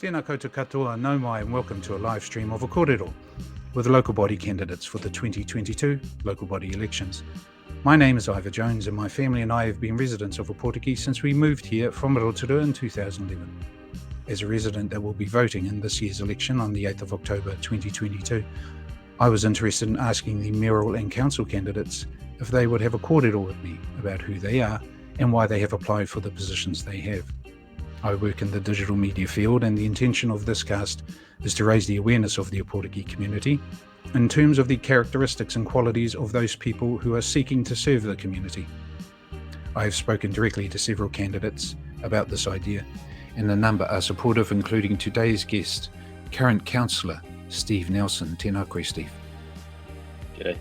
Tēnā koutou katoa, nau mai, and welcome to a live stream of a Kōrero with local body candidates for the 2022 local body elections. My name is Ivor Jones, and my family and I have been residents of Ōpōtiki since we moved here from Rotorua in 2011. As a resident that will be voting in this year's election on the 8th of October 2022, I was interested in asking the mayoral and council candidates if they would have a kōrero with me about who they are and why they have applied for the positions they have. I work in the digital media field, and the intention of this cast is to raise the awareness of the Ōpōtiki community in terms of the characteristics and qualities of those people who are seeking to serve the community. I have spoken directly to several candidates about this idea, and a number are supportive, including today's guest, current councillor Steve Nelson. Tēnā koe, Steve. G'day.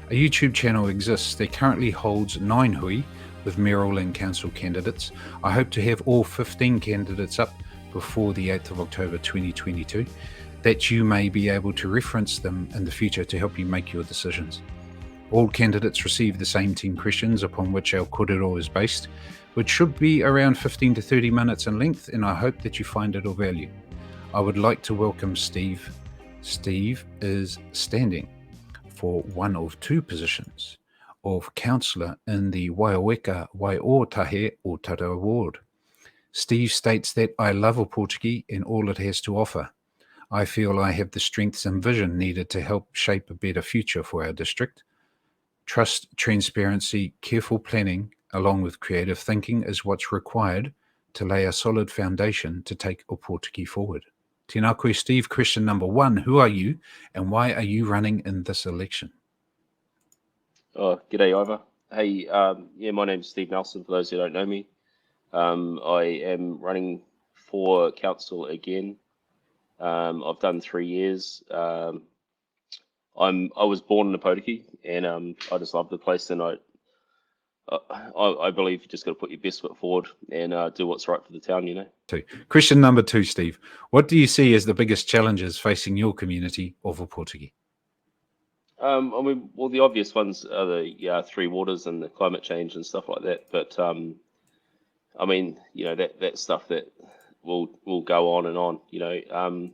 A YouTube channel exists that currently holds 9 hui with mayoral and council candidates. I hope to have all 15 candidates up before the 8th of October 2022, that you may be able to reference them in the future to help you make your decisions. All candidates receive the same 10 questions upon which our kōrero is based, which should be around 15 to 30 minutes in length, and I hope that you find it of value. I would like to welcome Steve. Steve is standing for one of 2 positions of councillor in the Waiaweka Waiōtahe Ōtara ward. Steve states that I love Ōpōtiki and all it has to offer. I feel I have the strengths and vision needed to help shape a better future for our district. Trust, transparency, careful planning, along with creative thinking is what's required to lay a solid foundation to take Ōpōtiki forward. Tēnā koe, Steve. Question number 1, who are you and why are you running in this election? Oh, g'day, Ivor. Hey, my name's Steve Nelson, for those who don't know me. I am running for council again. I've done 3 years. I was born in Ōpōtiki, and I just love the place, and I believe you just got to put your best foot forward and do what's right for the town, you know. Question number 2, Steve. What do you see as the biggest challenges facing your community of Ōpōtiki? Well, the obvious ones are the 3 waters and the climate change and stuff like that. But that stuff that will go on and on. You know,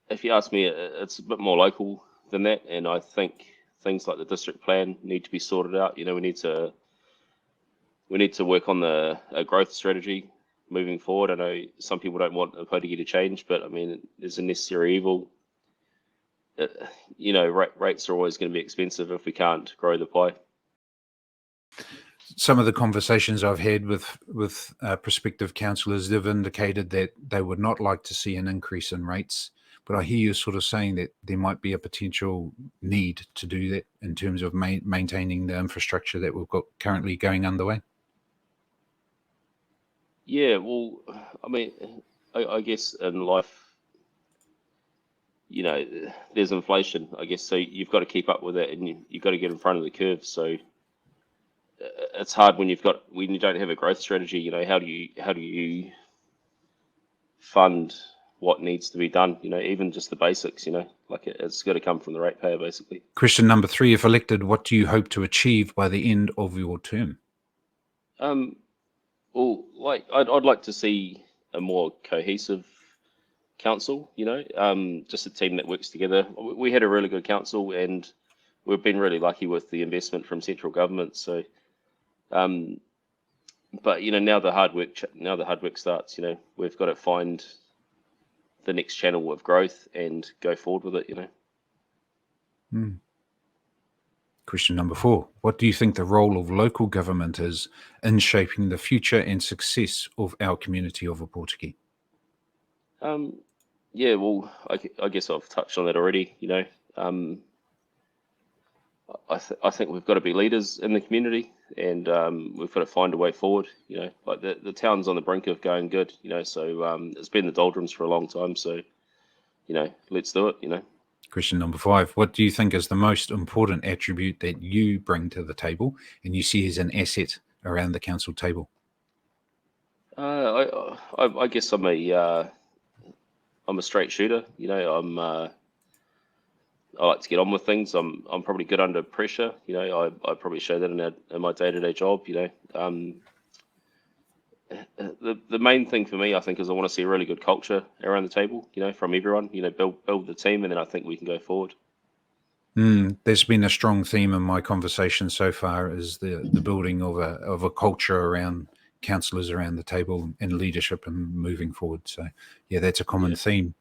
if you ask me, it's a bit more local than that, and I think things like the district plan need to be sorted out. You know, we need to work on a growth strategy moving forward. I know some people don't want Ōpōtiki to change, but I mean, there's a necessary evil. Rates are always going to be expensive if we can't grow the pie. Some of the conversations I've had with prospective councillors, they've indicated that they would not like to see an increase in rates. But I hear you sort of saying that there might be a potential need to do that in terms of maintaining the infrastructure that we've got currently going underway. Yeah, well, I mean, I guess in life, you know, there's inflation, I guess, so you've got to keep up with it, and you've got to get in front of the curve. So it's hard when you don't have a growth strategy. You know, how do you fund what needs to be done? You know, even just the basics. You know, like it's got to come from the ratepayer, basically. Question number 3: if elected, what do you hope to achieve by the end of your term? Well, like I'd like to see a more cohesive council, you know, just a team that works together. We had a really good council, and we've been really lucky with the investment from central government. So, but you know, now the hard work starts. You know, we've got to find the next channel of growth and go forward with it. You know. Question number 4: what do you think the role of local government is in shaping the future and success of our community of Ōpōtiki? Yeah, well, I guess I've touched on that already. You know, I think we've got to be leaders in the community, and we've got to find a way forward. You know, like the town's on the brink of going good. You know, so it's been the doldrums for a long time. So, you know, let's do it. You know. Question number 5: what do you think is the most important attribute that you bring to the table and you see as an asset around the council table? I guess I'm a straight shooter. You know, I like to get on with things. I'm probably good under pressure. You know, I probably show that in my day-to-day job. You know, the main thing for me, I think, is I want to see a really good culture around the table, from everyone, build the team, and then I think we can go forward. There's been a strong theme in my conversation so far is the building of a culture around councillors around the table and leadership and moving forward. So yeah, that's a common theme.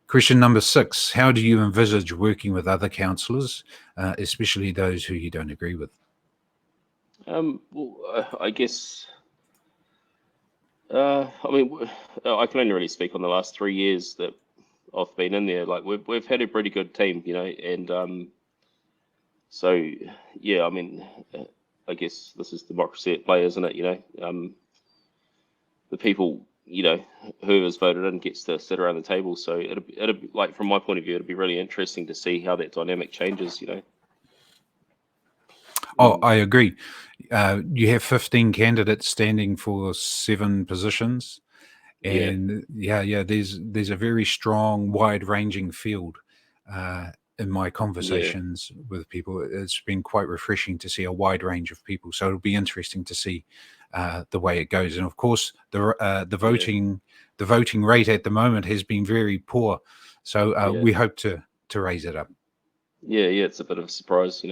Question number 6, how do you envisage working with other councillors, especially those who you don't agree with? Well, I guess, I mean, I can only really speak on the last 3 years that I've been in there. Like we've had a pretty good team, and so yeah, I mean, I guess this is democracy at play, isn't it? The people, whoever's voted in gets to sit around the table. So it'll be, like, from my point of view, it'll be really interesting to see how that dynamic changes. Oh, I agree. You have 15 candidates standing for 7 positions. And there's a very strong, wide-ranging field. In my conversations with people, it's been quite refreshing to see a wide range of people. So it'll be interesting to see the way it goes. And of course, the voting rate at the moment has been very poor. So we hope to raise it up. Yeah, it's a bit of a surprise,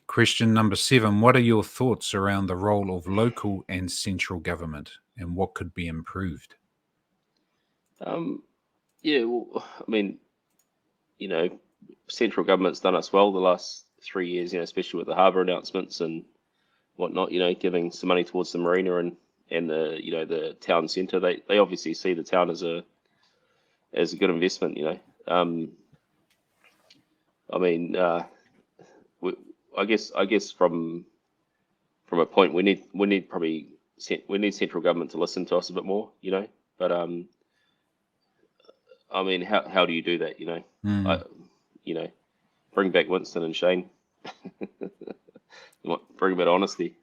Question number 7, what are your thoughts around the role of local and central government and what could be improved? Yeah, well, I mean, central government's done us well the last 3 years, especially with the harbour announcements and whatnot, giving some money towards the marina and the, the town centre. They obviously see the town as a good investment, I mean, I guess from a point we need central government to listen to us a bit more, but I mean, how do you do that, bring back Winston and Shane. Bring a bit of honesty.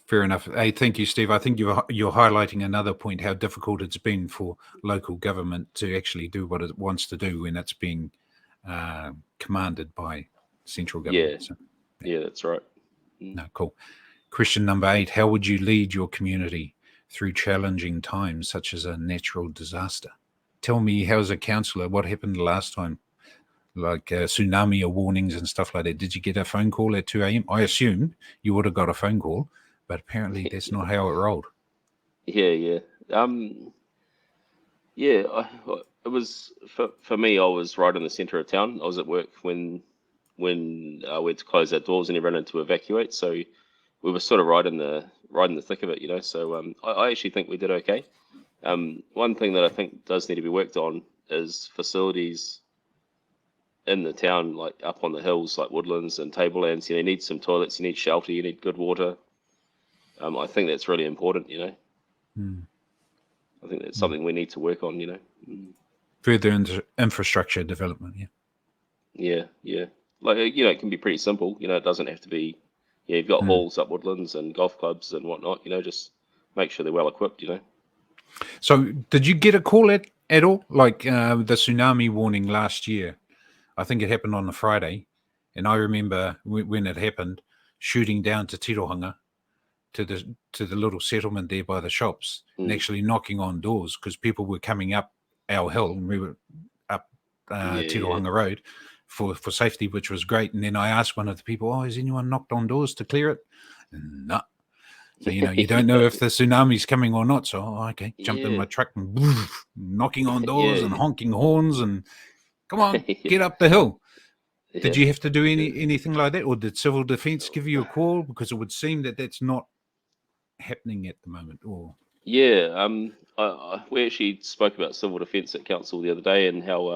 Fair enough. Hey, thank you, Steve. I think you're highlighting another point, how difficult it's been for local government to actually do what it wants to do when it's being commanded by central government. Yeah, that's right. No, cool. Question number 8, how would you lead your community through challenging times such as a natural disaster? Tell me, how as a councillor, what happened last time? Like tsunami warnings and stuff like that. Did you get a phone call at 2 a.m.? I assume you would have got a phone call, but apparently that's not how it rolled. Yeah. It was for me. I was right in the centre of town. I was at work when we had to close our doors and everyone had to evacuate. So we were sort of right in the thick of it, So I actually think we did okay. One thing that I think does need to be worked on is facilities in the town, like up on the hills, like woodlands and tablelands. You need some toilets, you need shelter, you need good water. I think that's really important, I think that's something we need to work on, Further infrastructure development, Yeah. Like, it can be pretty simple, it doesn't have to be, you've got halls up woodlands and golf clubs and whatnot, just make sure they're well equipped, So did you get a call at all? Like the tsunami warning last year, I think it happened on a Friday. And I remember when it happened, shooting down to Tirohanga, to the little settlement there by the shops, and actually knocking on doors because people were coming up our hill and we were up Tirohanga Road for safety, which was great. And then I asked one of the people, has anyone knocked on doors to clear it? No. So, you don't know if the tsunami's coming or not. So, okay, jumped in my truck and knocking on doors and honking horns and come on, get up the hill. Did you have to do anything like that? Or did Civil Defence give you a call? Because it would seem that that's not happening at the moment. Or we actually spoke about Civil Defence at Council the other day and how,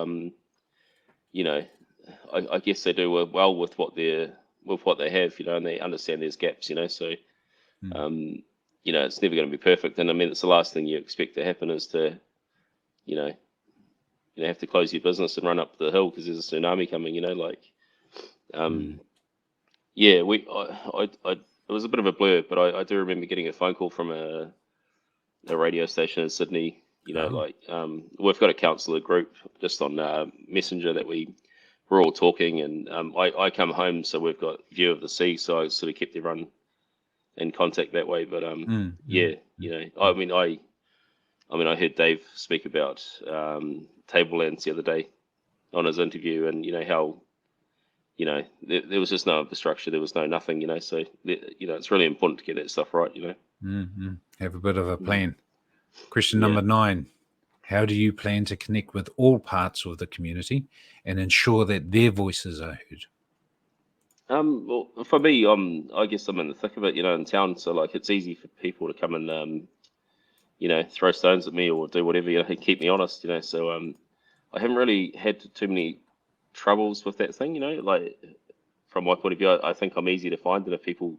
I guess they do well with what they have, and they understand there's gaps, so it's never going to be perfect. And I mean, it's the last thing you expect to happen is to, have to close your business and run up the hill because there's a tsunami coming, it was a bit of a blur, but I do remember getting a phone call from a radio station in Sydney, we've got a councillor group just on Messenger that we're all talking, and I come home, so we've got view of the sea, so I sort of kept everyone in contact that way. But yeah, you know, I mean, I heard Dave speak about tablelands the other day on his interview, and you know how, you know, there was just no infrastructure, there was no nothing, you know. So you know, it's really important to get that stuff right, you know. Have a bit of a plan. Question number 9. How do you plan to connect with all parts of the community and ensure that their voices are heard? Well, for me, I guess I'm in the thick of it, you know, in town. So like, it's easy for people to come and, you know, throw stones at me or do whatever, you know, keep me honest, you know. So I haven't really had too many troubles with that thing, you know. Like, from my point of view, I think I'm easy to find, and if people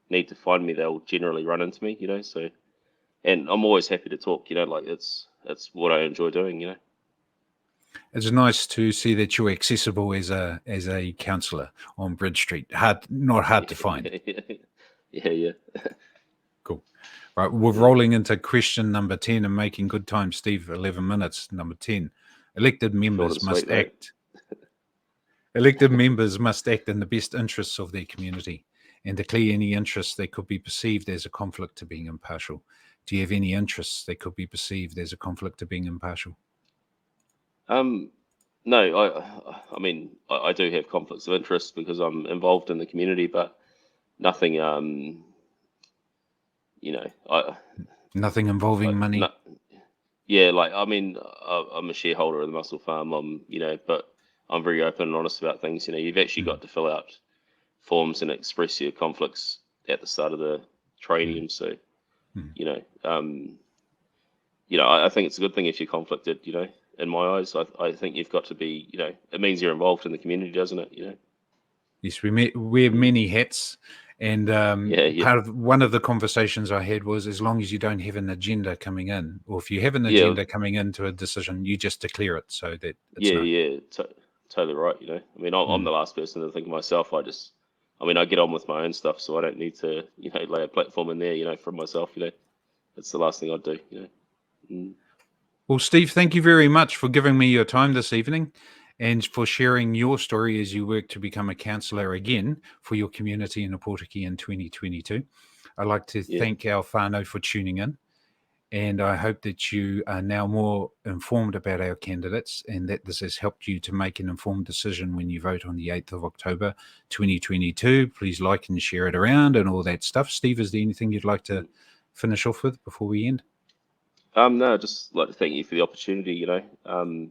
need to find me, they'll generally run into me, you know. So, and I'm always happy to talk, you know. Like, it's what I enjoy doing, you know. It's nice to see that you're accessible as a councillor on Bridge Street. Not hard to find. Yeah. Cool. Right, we're rolling into question number 10 and making good time, Steve. 11 minutes. Number 10. Elected members must act. Elected members must act in the best interests of their community and declare any interests that could be perceived as a conflict to being impartial. Do you have any interests that could be perceived as a conflict to being impartial? No, I mean, I do have conflicts of interest because I'm involved in the community, but nothing, you know, Nothing involving money. No, yeah, like, I mean, I'm a shareholder of the mussel farm, you know, but I'm very open and honest about things. You know, you've actually got to fill out forms and express your conflicts at the start of the training. So, you know, I think it's a good thing if you're conflicted, you know. In my eyes, I think you've got to be, you know, it means you're involved in the community, doesn't it? You know. Yes, we wear many hats, and Yeah. one of the conversations I had was, as long as you don't have an agenda coming in, or if you have an agenda coming into a decision, you just declare it so that it's known. Totally right. You know, I mean, I'm the last person to think of myself. I get on with my own stuff, so I don't need to, you know, lay a platform in there, you know, for myself. You know, it's the last thing I'd do. You know. Well, Steve, thank you very much for giving me your time this evening and for sharing your story as you work to become a councillor again for your community in Ōpōtiki in 2022. I'd like to thank our whānau for tuning in, and I hope that you are now more informed about our candidates and that this has helped you to make an informed decision when you vote on the 8th of October 2022. Please like and share it around and all that stuff. Steve, is there anything you'd like to finish off with before we end? No, just like to thank you for the opportunity. You know,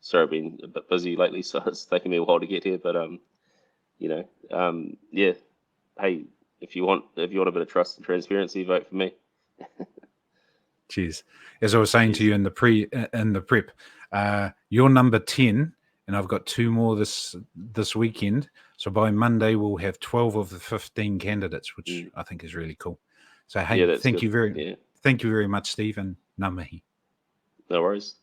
sorry I've been a bit busy lately, so it's taken me a while to get here. But you know, yeah. Hey, if you want a bit of trust and transparency, vote for me. Cheers. As I was saying to you in the prep, you're number 10, and I've got 2 more this weekend. So by Monday we'll have 12 of the 15 candidates, which I think is really cool. So hey, thank you very much, Steve, and ngā mihi. No worries.